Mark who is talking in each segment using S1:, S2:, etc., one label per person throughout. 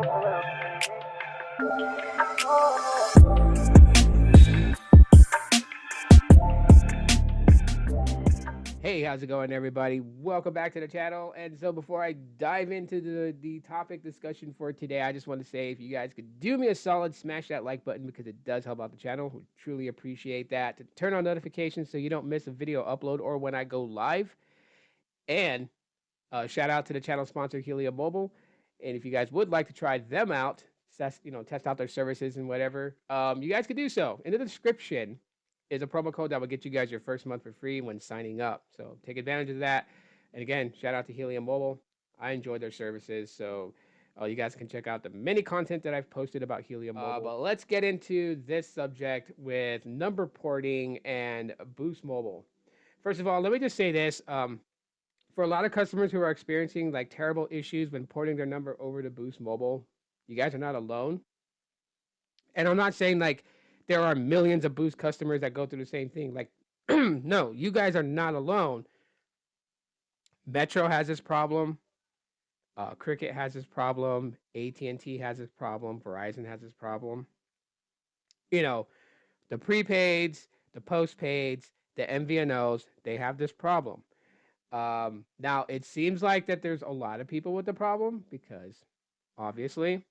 S1: Hey, how's it going, everybody? Welcome back to the channel. And so, before I dive into the topic discussion for today, I just want to say if you guys could do me a solid, smash that like button because it does help out the channel. We truly appreciate that. To turn on notifications so you don't miss a video upload or when I go live. And shout out to the channel sponsor, Helium Mobile. And if you guys would like to try them out, test out their services and whatever, you guys could do so. In the description is a promo code that will get you guys your first month for free when signing up. So take advantage of that. And again, shout out to Helium Mobile. I enjoy their services. So you guys can check out the many content that I've posted about Helium Mobile. But let's get into this subject with number porting and Boost Mobile. First of all, let me just say this. For a lot of customers who are experiencing like terrible issues when porting their number over to Boost Mobile, you guys are not alone. And I'm not saying like there are millions of Boost customers that go through the same thing. Like, no, you guys are not alone. Metro has this problem. Cricket has this problem. AT&T has this problem. Verizon has this problem. You know, the prepaids, the postpaids, the MVNOs, they have this problem. Now, it seems like that there's a lot of people with the problem because, obviously,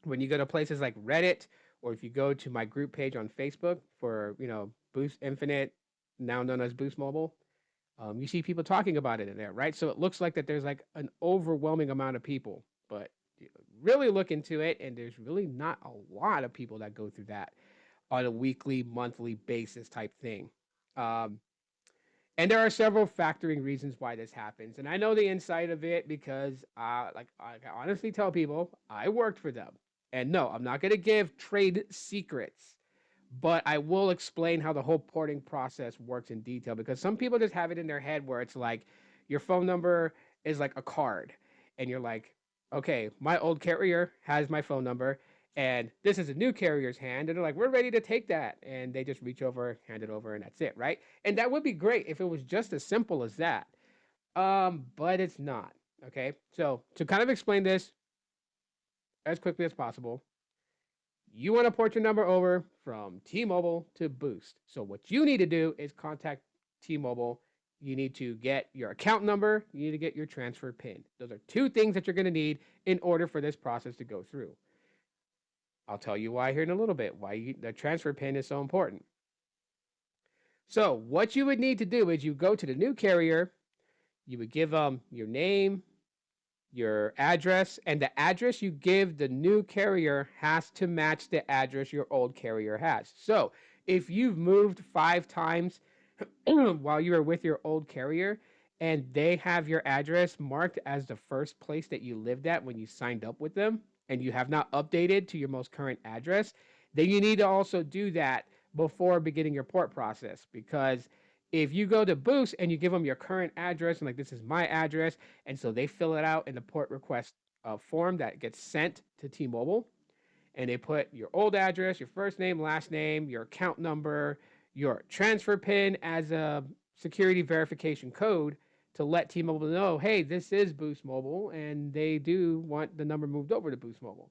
S1: when you go to places like Reddit or if you go to my group page on Facebook for, Boost Infinite, now known as Boost Mobile, you see people talking about it in there, right? So it looks like that there's like an overwhelming amount of people, but you really look into it, and there's really not a lot of people that go through that on a weekly, monthly basis type thing. Um, and there are several factoring reasons why this happens. And I know the inside of it because, like, I can honestly tell people I worked for them. And no, I'm not going to give trade secrets, but I will explain how the whole porting process works in detail because some people just have it in their head where it's like your phone number is like a card. And you're like, okay, my old carrier has my phone number and this is a new carrier's hand, and they're like, we're ready to take that, and they just reach over, hand it over, and that's it, right? And that would be great if it was just as simple as that, but it's not. Okay, so to kind of explain this as quickly as possible, you want to port your number over from T-Mobile to Boost. So what you need to do is contact T-Mobile. You need to get your account number, you need to get your transfer pin. Those are two things that you're going to need in order for this process to go through. I'll tell you why here in a little bit, the transfer pin is so important. So what you would need to do is you go to the new carrier, you would give them your name, your address, and the address you give the new carrier has to match the address your old carrier has. So if you've moved 5 times while you were with your old carrier and they have your address marked as the first place that you lived at when you signed up with them, and you have not updated to your most current address, then you need to also do that before beginning your port process. Because if you go to Boost and you give them your current address and like this is my address, and so they fill it out in the port request form that gets sent to T-Mobile, and they put your old address, your first name, last name, your account number, your transfer pin as a security verification code to let T-Mobile know, hey, this is Boost Mobile, and they do want the number moved over to Boost Mobile.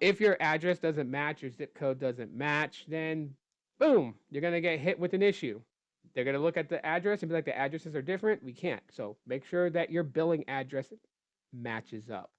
S1: If your address doesn't match, your zip code doesn't match, then boom, you're gonna get hit with an issue. They're gonna look at the address and be like, the addresses are different. We can't. So make sure that your billing address matches up.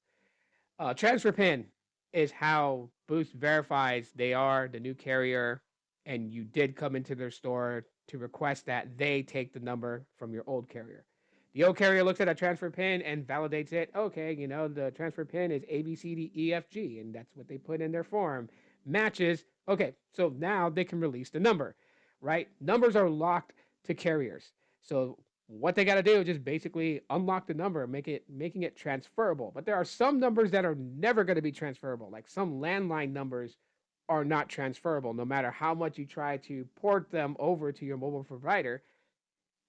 S1: Transfer pin is how Boost verifies they are the new carrier, and you did come into their store to request that they take the number from your old carrier. The old carrier looks at a transfer pin and validates it. Okay, the transfer pin is ABCDEFG, and that's what they put in their form. Matches. Okay, so now they can release the number, right? Numbers are locked to carriers. So what they got to do is just basically unlock the number, making it transferable. But there are some numbers that are never going to be transferable. Like some landline numbers are not transferable, no matter how much you try to port them over to your mobile provider.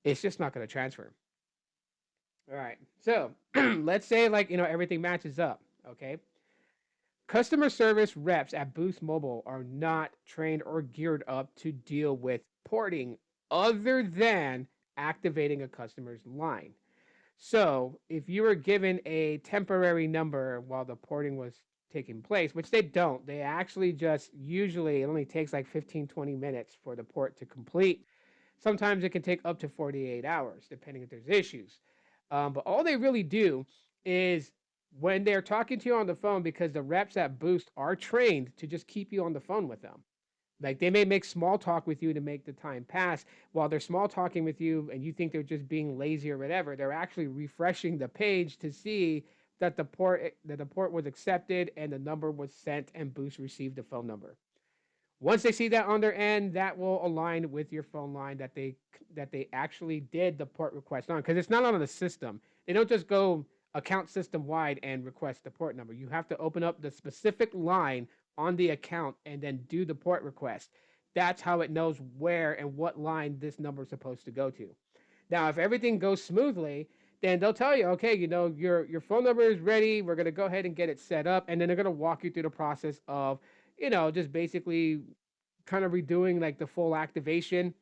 S1: It's just not going to transfer. All right. So let's say everything matches up. Okay. Customer service reps at Boost Mobile are not trained or geared up to deal with porting other than activating a customer's line. So if you were given a temporary number while the porting was taking place, which they don't, they actually just usually it only takes like 15, 20 minutes for the port to complete. Sometimes it can take up to 48 hours, depending if there's issues. But all they really do is when they're talking to you on the phone, because the reps at Boost are trained to just keep you on the phone with them. Like they may make small talk with you to make the time pass. While they're small talking with you and you think they're just being lazy or whatever, they're actually refreshing the page to see that the port was accepted and the number was sent and Boost received the phone number. Once they see that on their end, that will align with your phone line that they actually did the port request on, because it's not on the system. They don't just go account system wide and request the port number. You have to open up the specific line on the account and then do the port request. That's how it knows where and what line this number is supposed to go to. Now, if everything goes smoothly, then they'll tell you, okay, your phone number is ready. We're gonna go ahead and get it set up, and then they're gonna walk you through the process of, just basically kind of redoing like the full activation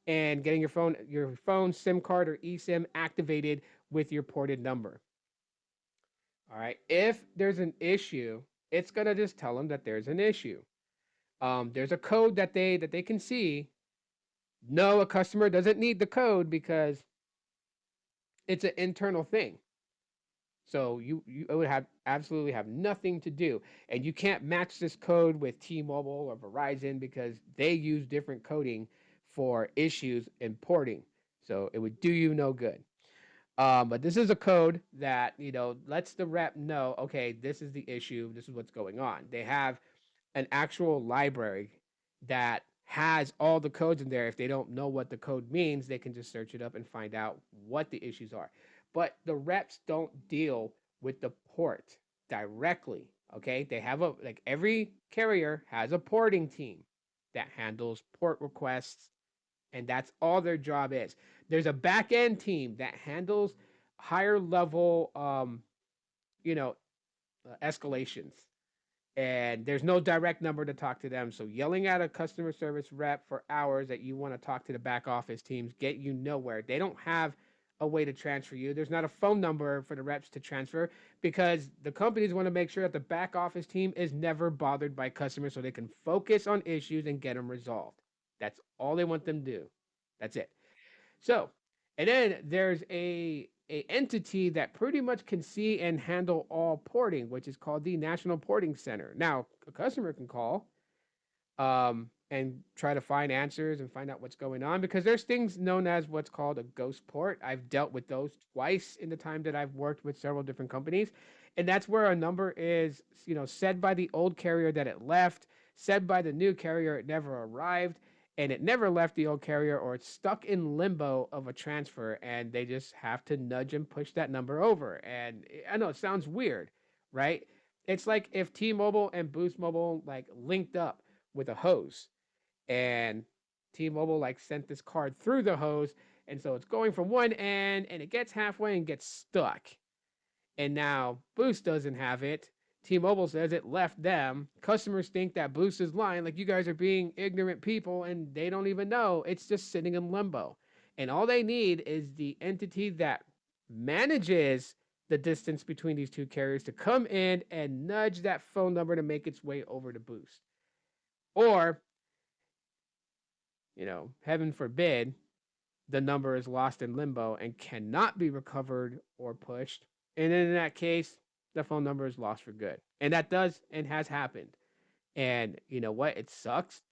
S1: and getting your phone SIM card or eSIM activated with your ported number. All right. If there's an issue, it's gonna just tell them that there's an issue. There's a code that they can see. No, a customer doesn't need the code because it's an internal thing. So you would have absolutely have nothing to do, and you can't match this code with T-Mobile or Verizon because they use different coding for issues importing. So it would do you no good. But this is a code that lets the rep know, okay, this is the issue, this is what's going on. They have an actual library that has all the codes in there. If they don't know what the code means, they can just search it up and find out what the issues are. But the reps don't deal with the port directly. Okay, they have like every carrier has a porting team that handles port requests, and that's all their job is. There's a back end team that handles higher level, you know, escalations, and there's no direct number to talk to them. So yelling at a customer service rep for hours that you want to talk to the back office teams get you nowhere. They don't have a way to transfer you. There's not a phone number for the reps to transfer because the companies want to make sure that the back office team is never bothered by customers so they can focus on issues and get them resolved. That's all they want them to do. That's it. So, and then there's a entity that pretty much can see and handle all porting, which is called the National Porting Center. Now, a customer can call and try to find answers and find out what's going on because there's things known as what's called a ghost port. I've dealt with those twice in the time that I've worked with several different companies, and that's where a number is, said by the old carrier that it left, said by the new carrier it never arrived, and it never left the old carrier, or it's stuck in limbo of a transfer, and they just have to nudge and push that number over. And I know it sounds weird, right? It's like if T-Mobile and Boost Mobile like linked up with a hose, and T-Mobile like sent this card through the hose, and so it's going from one end and it gets halfway and gets stuck. And now Boost doesn't have it. T-Mobile says it left them. Customers think that Boost is lying, like you guys are being ignorant people, and they don't even know. It's just sitting in limbo. And all they need is the entity that manages the distance between these two carriers to come in and nudge that phone number to make its way over to Boost. Or, heaven forbid, the number is lost in limbo and cannot be recovered or pushed. And in that case, the phone number is lost for good. And that does and has happened. And you know what? It sucks,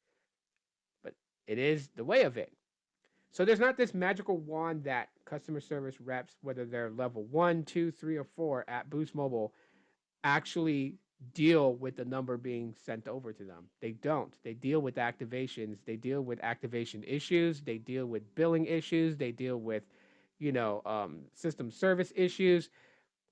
S1: but it is the way of it. So there's not this magical wand that customer service reps, whether they're level 1, 2, 3, or 4 at Boost Mobile, actually deal with the number being sent over to them. They don't. They deal with activations. They deal with activation issues. They deal with billing issues. They deal with, system service issues,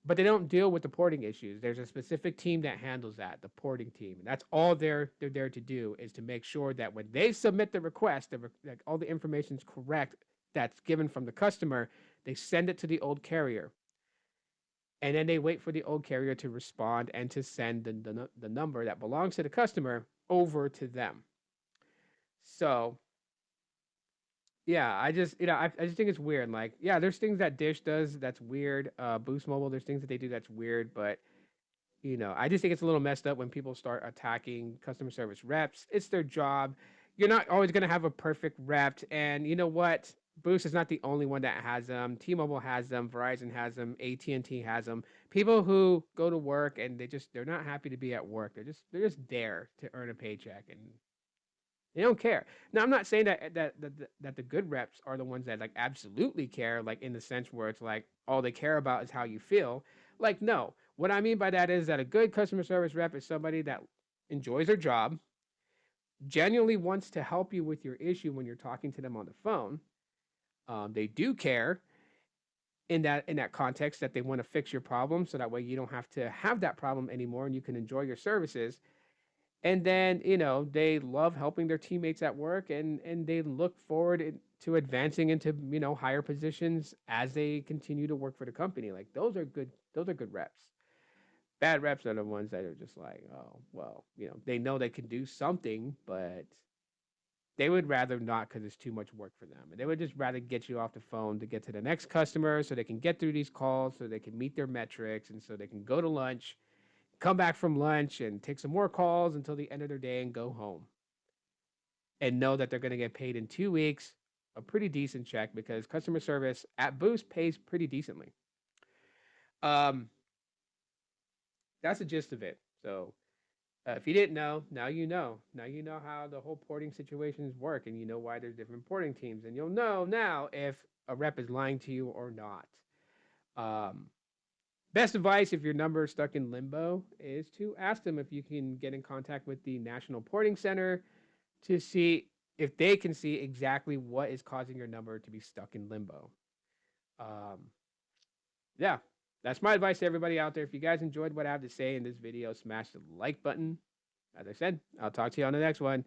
S1: but they don't deal with the porting issues. There's a specific team that handles that, the porting team. And that's all they're there to do, is to make sure that when they submit the request, that all the information is correct that's given from the customer, they send it to the old carrier. And then they wait for the old carrier to respond and to send the number that belongs to the customer over to them. So Yeah, I just I just think it's weird. Like, yeah, there's things that Dish does that's weird. Boost Mobile, there's things that they do that's weird, but I just think it's a little messed up when people start attacking customer service reps. It's their job. You're not always going to have a perfect rep. And you know what? Boost is not the only one that has them. T-Mobile has them. Verizon has them. AT&T has them. People who go to work and they're not happy to be at work. They're just there to earn a paycheck and they don't care. Now, I'm not saying that the good reps are the ones that like absolutely care, like in the sense where it's like all they care about is how you feel. Like, no. What I mean by that is that a good customer service rep is somebody that enjoys their job, genuinely wants to help you with your issue when you're talking to them on the phone. They do care in that context that they want to fix your problem, so that way you don't have to have that problem anymore and you can enjoy your services. And then they love helping their teammates at work, and they look forward to advancing into higher positions as they continue to work for the company. Like, those are good reps. Bad reps are the ones that are just like, oh well, they know they can do something, but they would rather not because it's too much work for them, and they would just rather get you off the phone to get to the next customer so they can get through these calls, so they can meet their metrics, and so they can go to lunch, come back from lunch and take some more calls until the end of their day and go home and know that they're going to get paid in 2 weeks a pretty decent check because customer service at Boost pays pretty decently. Um, that's the gist of it. So if you didn't know, now you know. Now you know how the whole porting situations work, and you know why there's different porting teams, and you'll know now if a rep is lying to you or not. Um, Best advice if your number is stuck in limbo is to ask them if you can get in contact with the National Porting Center to see if they can see exactly what is causing your number to be stuck in limbo. Um, yeah, that's my advice to everybody out there. If you guys enjoyed what I have to say in this video, smash the like button. As I said, I'll talk to you on the next one.